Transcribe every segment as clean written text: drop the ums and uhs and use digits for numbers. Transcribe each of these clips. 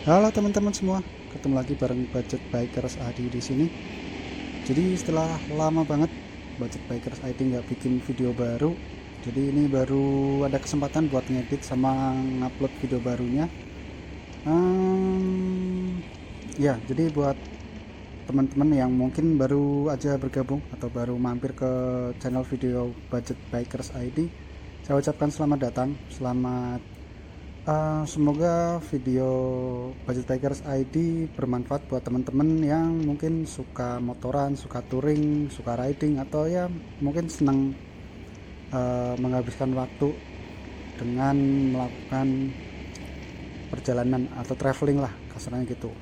Halo teman-teman semua, ketemu lagi bareng Budget Bikers ID di sini. Jadi setelah lama banget Budget Bikers ID nggak bikin video baru, jadi ini baru ada kesempatan buat ngedit sama ngupload video barunya. Ya, jadi buat teman-teman yang mungkin baru aja bergabung atau baru mampir ke channel video Budget Bikers ID, saya ucapkan selamat datang, selamat. Semoga video Budget Bikers ID bermanfaat buat teman-teman yang mungkin suka motoran, suka touring, suka riding, atau ya mungkin senang menghabiskan waktu dengan melakukan perjalanan atau traveling lah, kasarnya gitu.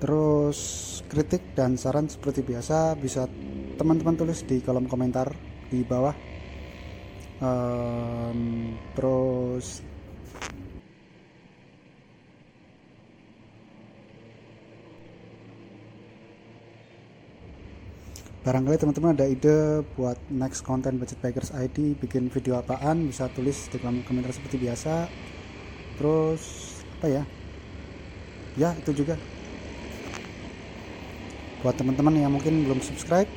Terus kritik dan saran seperti biasa bisa teman-teman tulis di kolom komentar di bawah. Terus barangkali teman-teman ada ide buat next konten Budget Bikers ID, bikin video apaan, bisa tulis di kolom komentar seperti biasa. Terus apa ya, itu juga buat teman-teman yang mungkin belum subscribe,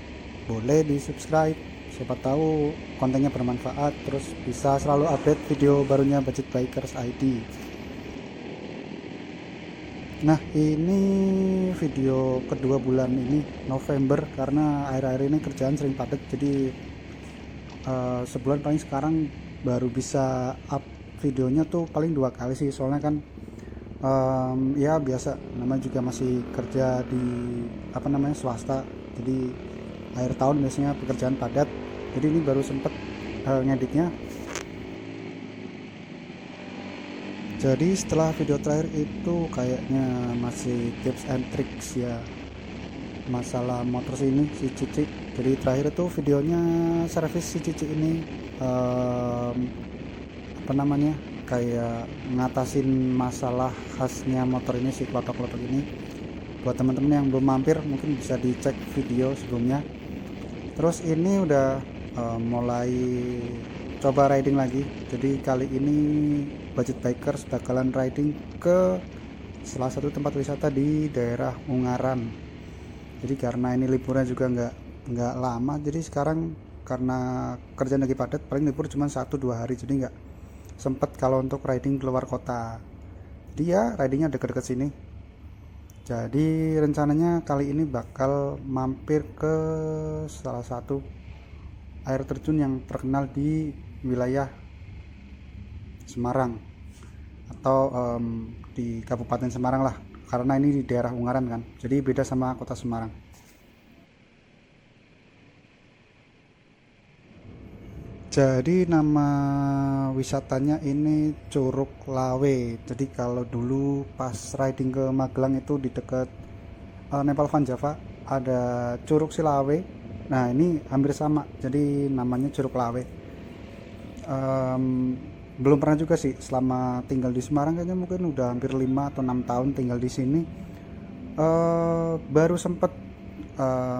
boleh di subscribe, siapa tahu kontennya bermanfaat, terus bisa selalu update video barunya Budget Bikers ID. Nah, ini video kedua bulan ini November, karena akhir-akhir ini kerjaan sering padat, jadi sebulan paling sekarang baru bisa up videonya tuh paling 2 kali sih, soalnya kan ya biasa, namanya juga masih kerja di swasta, jadi akhir tahun biasanya pekerjaan padat, jadi ini baru sempet ngeditnya. Jadi setelah video terakhir itu kayaknya masih tips and tricks ya, masalah motor ini si Cici. Jadi terakhir itu videonya servis si Cici ini, kayak ngatasin masalah khasnya motor ini, si klotok-klotok ini. Buat teman-teman yang belum mampir mungkin bisa dicek video sebelumnya. Terus ini udah mulai coba riding lagi, jadi kali ini Budget Bikers bakalan riding ke salah satu tempat wisata di daerah Ungaran. Jadi karena ini liburnya juga nggak lama, jadi sekarang karena kerjaan lagi padat, paling libur cuma 1-2 hari, jadi nggak sempet kalau untuk riding keluar kota. Dia ridingnya deket-deket sini, jadi rencananya kali ini bakal mampir ke salah satu air terjun yang terkenal di wilayah Semarang, atau di Kabupaten Semarang lah, karena ini di daerah Ungaran kan, jadi beda sama kota Semarang. Jadi nama wisatanya ini Curug Lawe. Jadi kalau dulu pas riding ke Magelang itu di dekat Nepal Van Java ada Curug Silawe. Nah ini hampir sama, jadi namanya Curug Lawe. Belum pernah juga sih selama tinggal di Semarang, kayaknya mungkin udah hampir 5 atau 6 tahun tinggal di sini. Baru sempet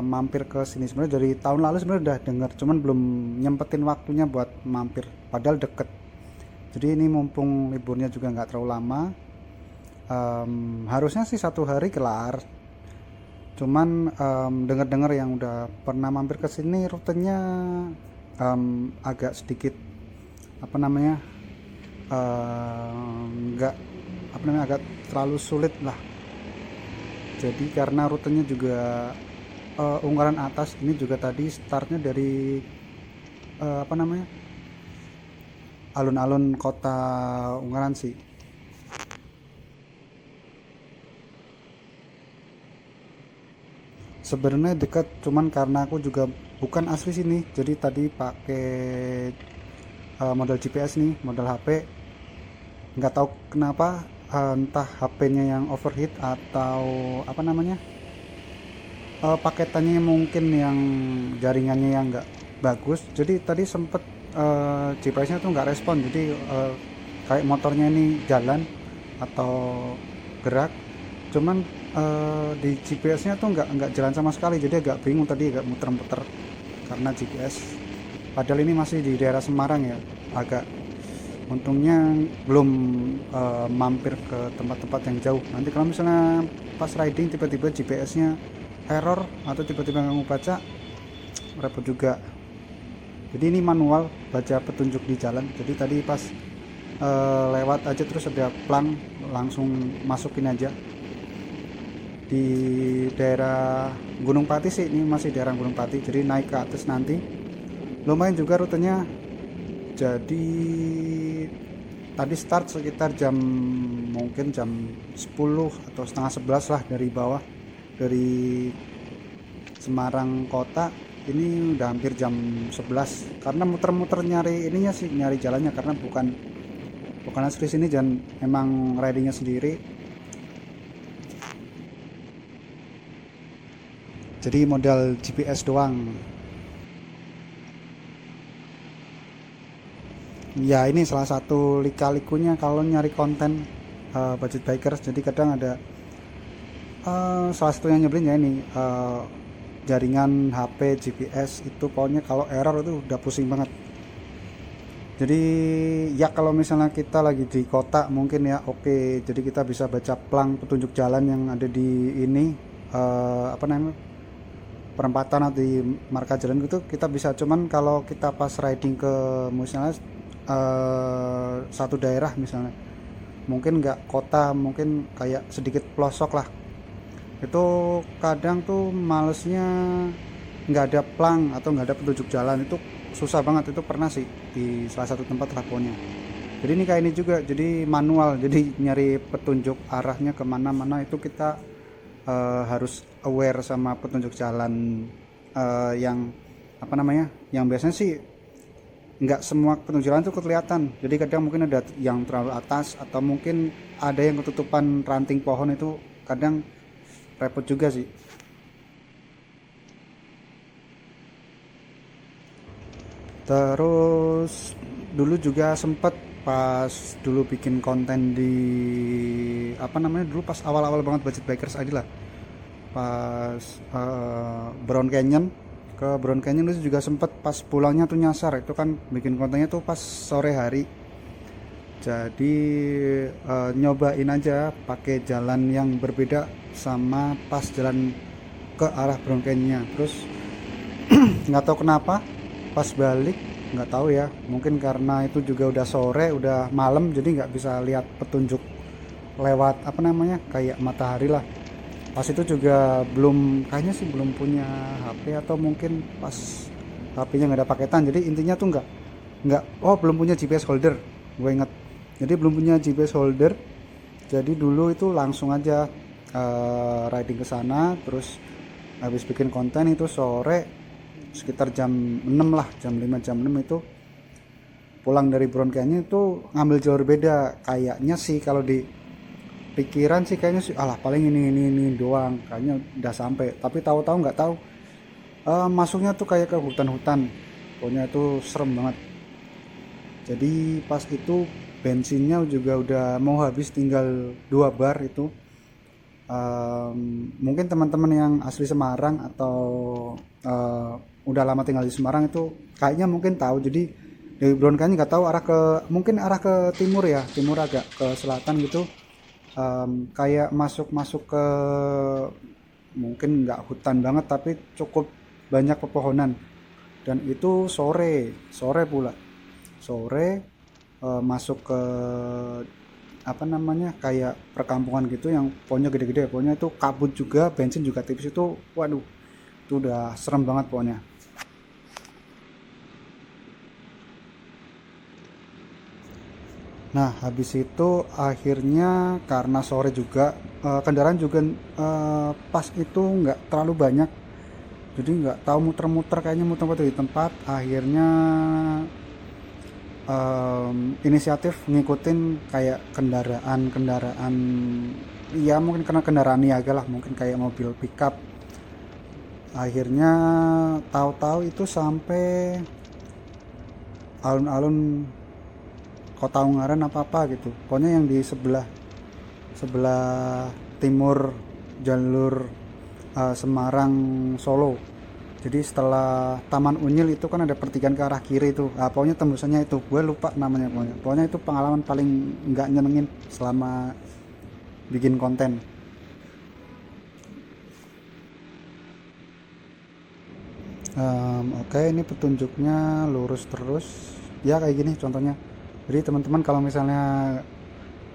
mampir ke sini, sebenarnya dari tahun lalu sebenarnya udah denger, cuman belum nyempetin waktunya buat mampir, padahal deket. Jadi ini mumpung liburnya juga nggak terlalu lama, harusnya sih 1 hari kelar, cuman denger-denger yang udah pernah mampir ke sini rutenya agak sedikit agak terlalu sulit lah. Jadi karena rutenya juga Ungaran atas, ini juga tadi startnya dari alun-alun kota Ungaran sih. Sebenarnya dekat, cuman karena aku juga bukan asli sini, jadi tadi pakai model GPS nih, model HP. Nggak tahu kenapa, entah HP-nya yang overheat atau paketannya mungkin yang jaringannya yang nggak bagus, jadi tadi sempet GPS-nya tuh nggak respon, jadi kayak motornya ini jalan atau gerak, cuman di GPS-nya tuh nggak jalan sama sekali, jadi agak bingung tadi, agak muter-muter karena GPS. padahal ini masih di daerah Semarang ya. Agak untungnya belum mampir ke tempat-tempat yang jauh. Nanti kalau misalnya pas riding tiba-tiba GPS-nya error atau tiba-tiba nggak mau baca, repot juga. Jadi ini manual baca petunjuk di jalan. Jadi tadi pas lewat aja terus ada plang, langsung masukin aja. Di daerah Gunung Pati sih, ini masih daerah Gunung Pati, jadi naik ke atas nanti lumayan juga rutenya. Jadi tadi start sekitar mungkin jam 10 atau setengah 11 lah dari bawah, dari Semarang kota. Ini udah hampir jam 11 karena muter-muter nyari ininya sih, nyari jalannya, karena bukan asli sini dan emang ridingnya sendiri. Jadi modal GPS doang. Ya ini salah satu lika-likunya kalau nyari konten budget bikers. Jadi kadang ada salah satu yang nyebelin ya ini, jaringan HP GPS itu pokoknya kalau error itu udah pusing banget. Jadi ya kalau misalnya kita lagi di kota mungkin ya oke, jadi kita bisa baca plang petunjuk jalan yang ada di ini, apa namanya, perempatan atau di marka jalan gitu kita bisa. Cuman kalau kita pas riding ke misalnya satu daerah misalnya, mungkin nggak kota, mungkin kayak sedikit pelosok lah, itu kadang tuh malesnya nggak ada plang atau nggak ada petunjuk jalan, itu susah banget. Itu pernah sih di salah satu tempat lakonnya. Jadi ini kayak ini juga, jadi manual, jadi nyari petunjuk arahnya kemana-mana itu kita harus aware sama petunjuk jalan, yang apa namanya, yang biasanya sih nggak semua petunjuk jalan itu kelihatan. Jadi kadang mungkin ada yang terlalu atas atau mungkin ada yang ketutupan ranting pohon, itu kadang repot juga sih. Terus dulu juga sempet pas dulu bikin konten di apa namanya, dulu pas awal-awal banget budget bikers aja lah, pas Brown Canyon, ke Brown Canyon itu juga sempet pas pulangnya tuh nyasar. Itu kan bikin kontennya tuh pas sore hari, jadi nyobain aja pakai jalan yang berbeda sama pas jalan ke arah Brown Canyon. Terus nggak tahu kenapa pas balik, nggak tahu ya, mungkin karena itu juga udah sore, udah malam, jadi nggak bisa lihat petunjuk lewat apa namanya, kayak matahari lah. Pas itu juga kayaknya sih belum punya HP, atau mungkin pas HP-nya nggak ada paketan. Jadi intinya tuh belum punya GPS holder, gue inget. Jadi belum punya GPS holder, jadi dulu itu langsung aja riding ke sana. Terus habis bikin konten itu sore sekitar jam 6 lah, jam 5 jam 6 itu pulang dari Brown Canyon itu ngambil jalur beda. Kayaknya sih kalau di pikiran sih kayaknya sih alah paling ini doang, kayaknya udah sampai. Tapi tahu-tahu nggak tahu, masuknya tuh kayak ke hutan-hutan, pokoknya itu serem banget. Jadi pas itu bensinnya juga udah mau habis, tinggal 2 bar itu. Mungkin teman-teman yang asli Semarang atau udah lama tinggal di Semarang itu kayaknya mungkin tahu. Jadi dari Brown Canyon nggak tahu mungkin arah ke timur ya, timur agak ke selatan gitu. Kayak masuk ke, mungkin nggak hutan banget tapi cukup banyak pepohonan, dan itu sore pula masuk ke apa namanya, kayak perkampungan gitu yang pohonnya gede-gede. Pokoknya itu kabut juga, bensin juga tipis. Itu waduh, itu udah serem banget pokoknya. Nah habis itu akhirnya karena sore juga, kendaraan juga pas itu nggak terlalu banyak, jadi nggak tahu muter-muter, kayaknya muter-muter di tempat. Akhirnya inisiatif ngikutin kayak kendaraan ya, mungkin karena kendaraan niaga lah, mungkin kayak mobil pickup. Akhirnya tahu-tahu itu sampai alun-alun Kota Ungaran apa gitu, pokoknya yang di sebelah timur jalur Semarang Solo. Jadi setelah Taman Unyil itu kan ada pertigaan ke arah kiri itu, pokoknya tembusannya itu gue lupa namanya, pokoknya itu pengalaman paling nggak nyenengin selama bikin konten. Oke, ini petunjuknya lurus terus ya, kayak gini contohnya. Jadi teman-teman kalau misalnya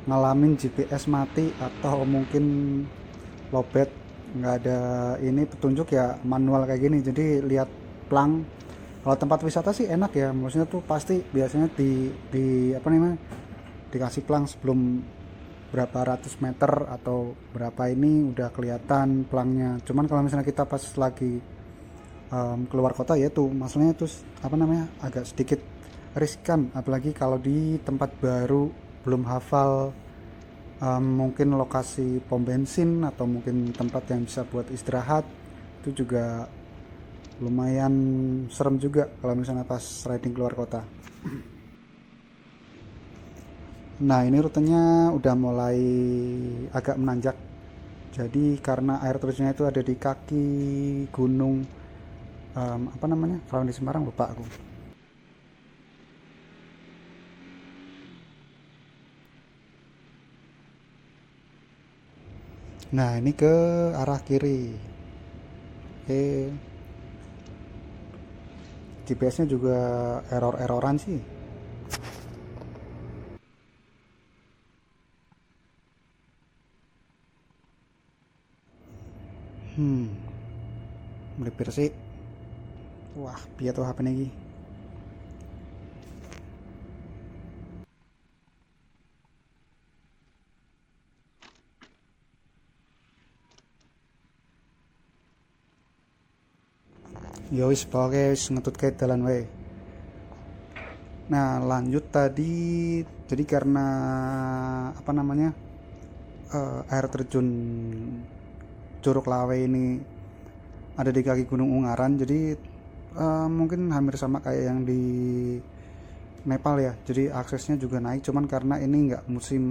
ngalamin GPS mati atau mungkin lowbat, nggak ada ini petunjuk ya, manual kayak gini. Jadi lihat plang. Kalau tempat wisata sih enak ya, maksudnya tuh pasti biasanya di apa namanya, dikasih plang sebelum berapa ratus meter atau berapa ini udah kelihatan plangnya. Cuman kalau misalnya kita pas lagi keluar kota ya tuh masalahnya tuh apa namanya, agak sedikit riskan, apalagi kalau di tempat baru belum hafal mungkin lokasi pom bensin atau mungkin tempat yang bisa buat istirahat. Itu juga lumayan serem juga kalau misalnya pas riding keluar kota. Nah, ini rutenya udah mulai agak menanjak. Jadi karena air terjunnya itu ada di kaki gunung, apa namanya, kalau di Semarang lupa aku. Nah, ini ke arah kiri. Oke, GPS-nya juga error-erroran sih. Melipir sih. Wah, piye tuh HP ini. Ya wis, pokoke wis ngetut kayak dalan wae. Nah, lanjut tadi, jadi karena apa namanya, air terjun Curug Lawe ini ada di kaki Gunung Ungaran, jadi mungkin hampir sama kayak yang di Nepal ya. Jadi aksesnya juga naik, cuman karena ini nggak musim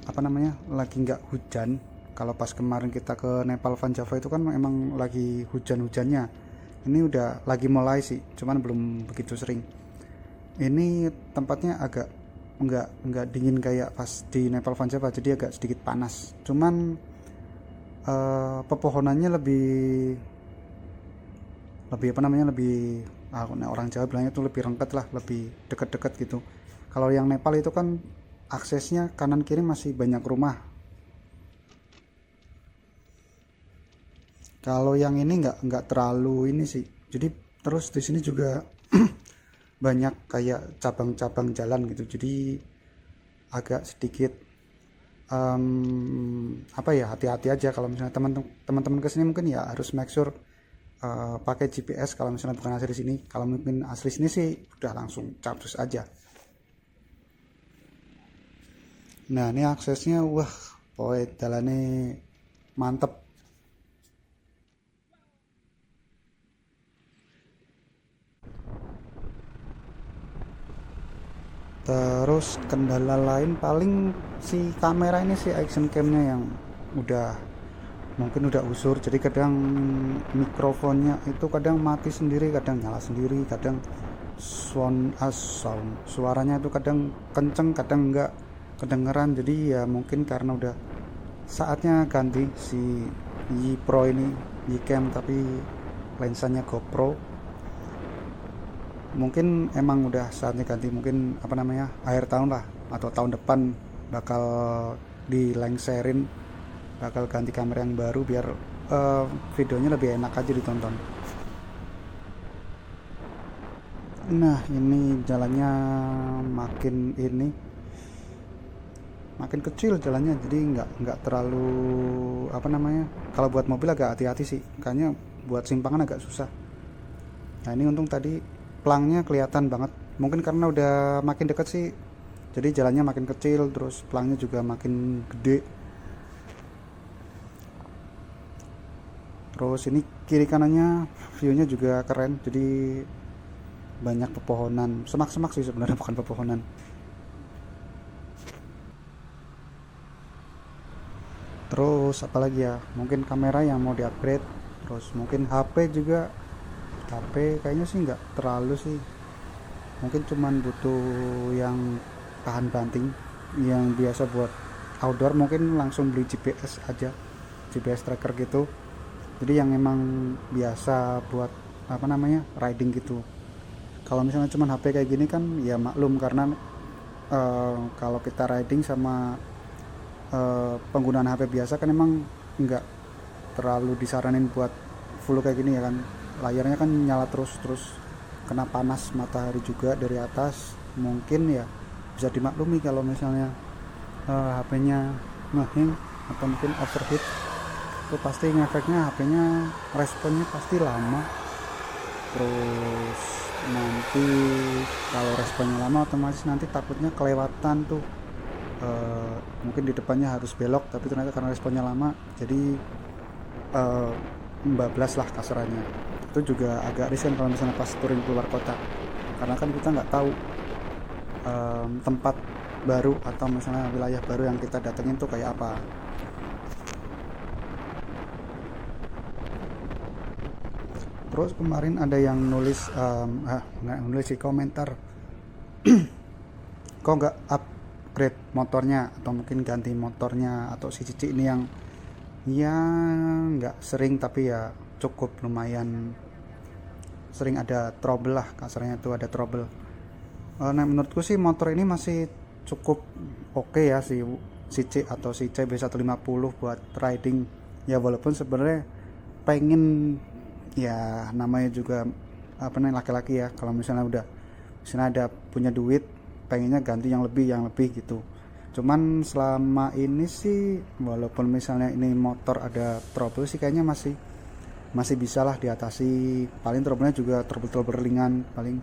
apa namanya, lagi nggak hujan. Kalau pas kemarin kita ke Nepal Van Java itu kan emang lagi hujan-hujannya. Ini udah lagi mulai sih, cuman belum begitu sering. Ini tempatnya agak nggak dingin kayak pas di Nepal Van Java, jadi agak sedikit panas. Cuman pepohonannya lebih apa namanya, lebih orang Jawa bilangnya tuh lebih rengket lah, lebih deket-deket gitu. Kalau yang Nepal itu kan aksesnya kanan kiri masih banyak rumah. Kalau yang ini nggak terlalu ini sih. Jadi terus di sini juga banyak kayak cabang-cabang jalan gitu. Jadi agak sedikit apa ya, hati-hati aja kalau misalnya teman-teman kesini, mungkin ya harus make sure pakai GPS kalau misalnya bukan asli sini. Kalau mungkin asli sini sih udah langsung capcus aja. Nah, ini aksesnya wah, pokoknya jalannya mantep. Terus kendala lain paling si kamera ini, si action camnya yang udah mungkin udah usur, jadi kadang mikrofonnya itu kadang mati sendiri, kadang nyala sendiri, kadang sound suaranya itu kadang kenceng, kadang enggak kedengeran. Jadi ya mungkin karena udah saatnya ganti si Y Pro ini, Y Cam tapi lensanya GoPro. Mungkin emang udah saatnya ganti, mungkin apa namanya, akhir tahun lah atau tahun depan bakal dilengserin, bakal ganti kamera yang baru biar videonya lebih enak aja ditonton. Nah, ini jalannya makin kecil jalannya, jadi nggak terlalu apa namanya, kalau buat mobil agak hati-hati sih, kayaknya buat simpangan agak susah. Nah, ini untung tadi pelangnya kelihatan banget, mungkin karena udah makin dekat sih, jadi jalannya makin kecil, terus pelangnya juga makin gede. Terus ini kiri kanannya viewnya juga keren, jadi banyak pepohonan, semak-semak sih sebenarnya, bukan pepohonan. Terus apalagi ya, mungkin kamera yang mau diupgrade, Terus mungkin HP juga, HP kayaknya sih nggak terlalu sih, mungkin cuman butuh yang tahan banting, yang biasa buat outdoor, mungkin langsung beli GPS aja, GPS tracker gitu, jadi yang emang biasa buat apa namanya riding gitu. Kalau misalnya cuman HP kayak gini kan ya maklum, karena kalau kita riding sama penggunaan HP biasa kan emang nggak terlalu disaranin buat full kayak gini ya kan, layarnya kan nyala terus kena panas matahari juga dari atas, mungkin ya bisa dimaklumi kalau misalnya HP-nya ngehang atau mungkin overheat, itu pasti ngefeknya HP-nya, responnya pasti lama. Terus nanti kalau responnya lama otomatis nanti takutnya kelewatan tuh, mungkin di depannya harus belok tapi ternyata karena responnya lama jadi bablas lah kasarannya. Itu juga agak riskan kalau misalnya pas touring keluar kota, karena kan kita nggak tahu tempat baru atau misalnya wilayah baru yang kita datengin tuh kayak apa. Terus kemarin ada yang nulis nulis di komentar kok nggak upgrade motornya atau mungkin ganti motornya, atau si Cici ini yang ya nggak sering tapi ya cukup lumayan sering ada trouble lah, kasarnya itu ada trouble. Nah menurutku sih motor ini masih cukup oke ya, si C atau si CB150 buat riding ya, walaupun sebenarnya pengen, ya namanya juga apa namanya laki-laki ya, kalau misalnya ada punya duit pengennya ganti yang lebih gitu. Cuman selama ini sih walaupun misalnya ini motor ada trouble sih kayaknya masih bisa lah diatasi. Paling trouble-nya juga trouble ringan, paling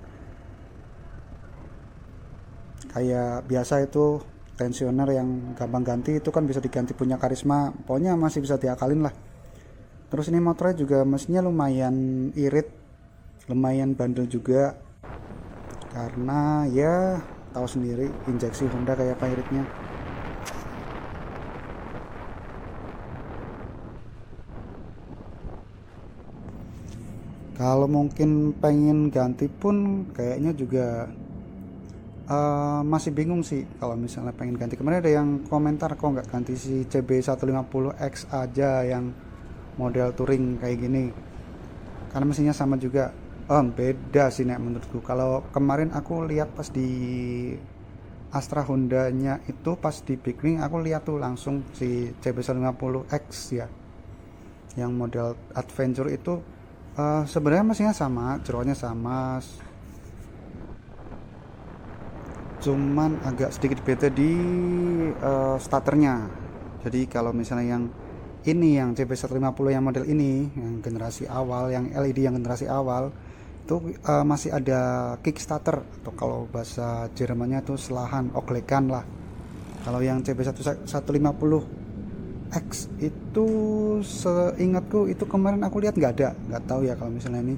kayak biasa itu tensioner yang gampang ganti itu kan bisa diganti punya Karisma, pokoknya masih bisa diakalin lah. Terus ini motornya juga mesinnya lumayan irit, lumayan bandel juga, karena ya tahu sendiri injeksi Honda kayak apa iritnya. Kalau mungkin pengen ganti pun kayaknya juga masih bingung sih kalau misalnya pengen ganti. Kemarin ada yang komentar kok nggak ganti si CB150X aja yang model touring kayak gini, karena mesinnya sama juga. Beda sih nek menurutku. Kalau kemarin aku lihat pas di Astra Honda-nya itu, pas di Big Ring aku lihat tuh langsung si CB150X ya, yang model adventure itu sebenarnya mesinnya sama, jeroannya sama, cuman agak sedikit beda di starternya. Jadi kalau misalnya yang ini yang CB150 yang model ini yang generasi awal, yang LED yang generasi awal itu masih ada kickstarter, atau kalau bahasa Jermannya itu selahan oglekan lah. Kalau yang CB150X itu seingatku itu kemarin aku lihat nggak tahu ya kalau misalnya ini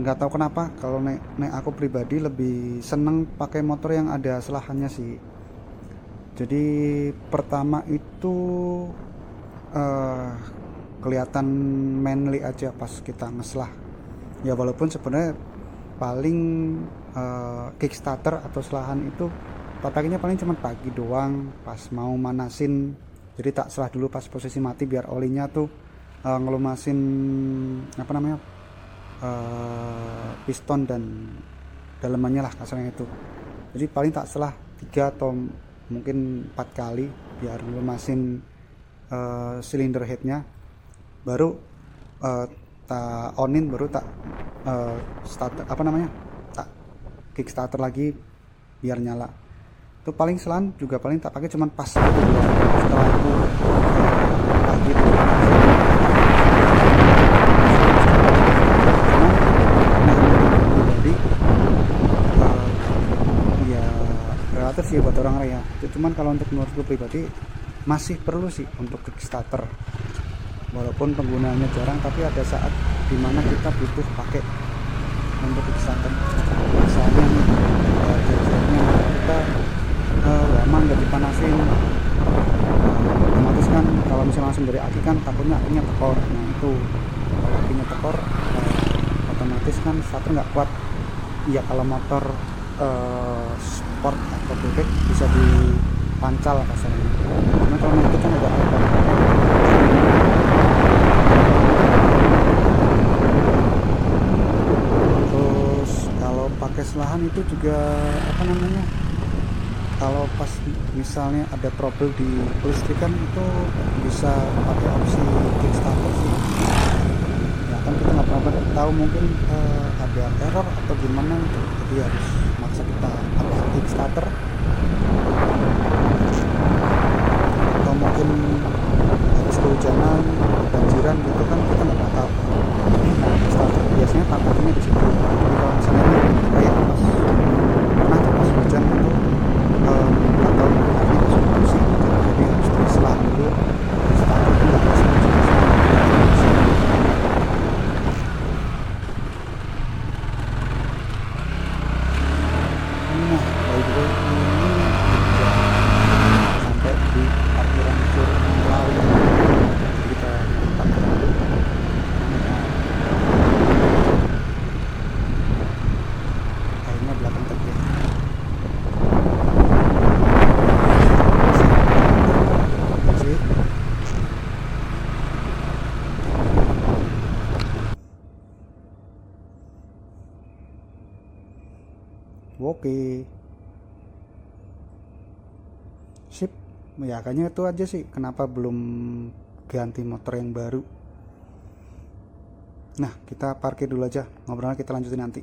nggak tahu kenapa. Kalau nek aku pribadi lebih seneng pakai motor yang ada selahannya sih. Jadi pertama itu kelihatan manly aja pas kita ngeslah ya, walaupun sebenarnya paling kickstarter atau selahan itu pakainya paling cuma pagi doang pas mau manasin. Jadi tak selah dulu pas posisi mati biar olinya tuh ngelumasin apa namanya piston dan dalemannya lah kasarnya itu. Jadi paling tak selah 3 atau mungkin 4 kali biar ngelumasin silinder headnya, baru tak onin, baru tak start apa namanya tak kickstarter lagi biar nyala. Itu paling selan juga paling tak pakai cuman pas setelah itu lagi itu jadi ya relatif sih buat orang ya. Cuman kalau untuk menurutku pribadi masih perlu sih untuk kickstarter, walaupun penggunaannya jarang, tapi ada saat dimana kita butuh pakai untuk kickstarter. Misalnya jadinya kita lama nggak dipanasin, otomatis otomatis kan kalau misalnya langsung dari aki kan takutnya akinya tekor. Nah itu kalau akinya tekor otomatis kan starter nggak kuat. Ya kalau motor sport atau bebek bisa dipancal kasarnya, karena kalau itu kan agak lebar. Terus kalau pakai selahan itu juga apa namanya, kalau pas misalnya ada trouble di kelistrikan itu bisa pakai opsi kickstarter sih. Ya kan kita nggak pernah tahu, mungkin ada error atau gimana, jadi harus maksa kita pakai kickstarter, atau mungkin habis kehujanan banjiran gitu kan kita nggak tahu. Nah, kickstarter biasanya takutnya di situ. Jadi kalau misalnya ini kayak pas hujan itu atau hari distribusi, jadi harus diselah dulu. Kickstarter itu nggak bisa sampai di parkiran Surlawi. Jadi kita parkir dulu. Akhirnya belakang tadi. Masih. Oke. Sip. Ya kayaknya itu aja sih kenapa belum ganti motor yang baru. Nah kita parkir dulu aja, ngobrolnya kita lanjutin nanti.